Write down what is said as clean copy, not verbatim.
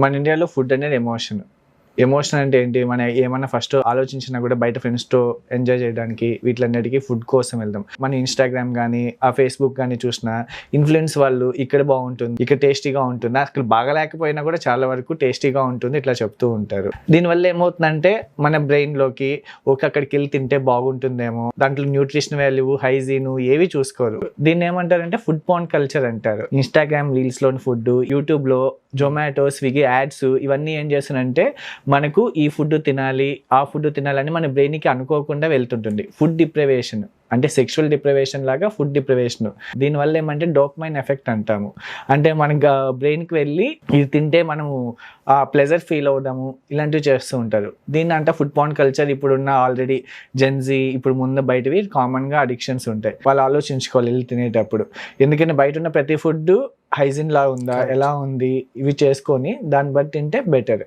మన ఇండియాలో ఫుడ్ అనేది ఎమోషన్. ఎమోషన్ అంటే ఏంటి? మనం ఏమన్నా ఫస్ట్ ఆలోచించినా కూడా బయట ఫ్రెండ్స్‌తో ఎంజాయ్ చేయడానికి వీటిలన్నిటికి ఫుడ్ కోసం వెళ్దాం. మన ఇన్‌స్టాగ్రామ్ గానీ, ఆ ఫేస్‌బుక్ గానీ చూసినా ఇన్‌ఫ్లుయెన్స్ వాళ్ళు ఇక్కడ బావుంటుంది, ఇక్కడ టేస్టీగా ఉంటుంది. అసలు బాగా లేకపోయినా కూడా చాలా వరకు టేస్టీగా ఉంటుంది ఇట్లా చెప్తూ ఉంటారు. దీనివల్ల ఏమవుతుందంటే మన బ్రెయిన్‌లోకి అక్కడికెళ్ళి తింటే బాగుంటుందేమో, దాంట్లో న్యూట్రిషన్ వాల్యూ, హైజీను ఏవి చూసుకోరు. దీన్ని ఏమంటారంటే ఫుడ్ పార్న్ కల్చర్ అంటారు. ఇన్‌స్టాగ్రామ్ రీల్స్‌లోని ఫుడ్డు, యూట్యూబ్‌లో జొమాటో, స్విగ్గీ యాడ్స్ ఇవన్నీ ఏం చేస్తున్నాయంటే మనకు ఈ ఫుడ్ తినాలి, ఆ ఫుడ్ తినాలని మన బ్రెయిన్‌కి అనుకోకుండా వెళ్తుంటుంది. ఫుడ్ డిప్రైవేషన్ అంటే సెక్షువల్ డిప్రైవేషన్ లాగా ఫుడ్ డిప్రైవేషన్. దీనివల్ల ఏమంటే డోపమైన్ ఎఫెక్ట్ అంటాము. అంటే మన బ్రెయిన్‌కి వెళ్ళి ఇది తింటే మనము ప్లెజర్ ఫీల్ అవుదాము ఇలాంటివి చేస్తూ ఉంటారు. దీన్ని అంటే ఫుడ్ పార్న్ కల్చర్ ఇప్పుడున్న ఆల్రెడీ జెన్‌జీ ఇప్పుడు ముందు బయటవి కామన్‌గా అడిక్షన్స్ ఉంటాయి. వాళ్ళు ఆలోచించుకోవాలి వెళ్ళి తినేటప్పుడు. ఎందుకంటే బయట ఉన్న ప్రతి ఫుడ్ హైజీన్ లా ఉందా, ఎలా ఉంది ఇవి చేసుకొని దాన్ని బట్టి తింటే బెటర్.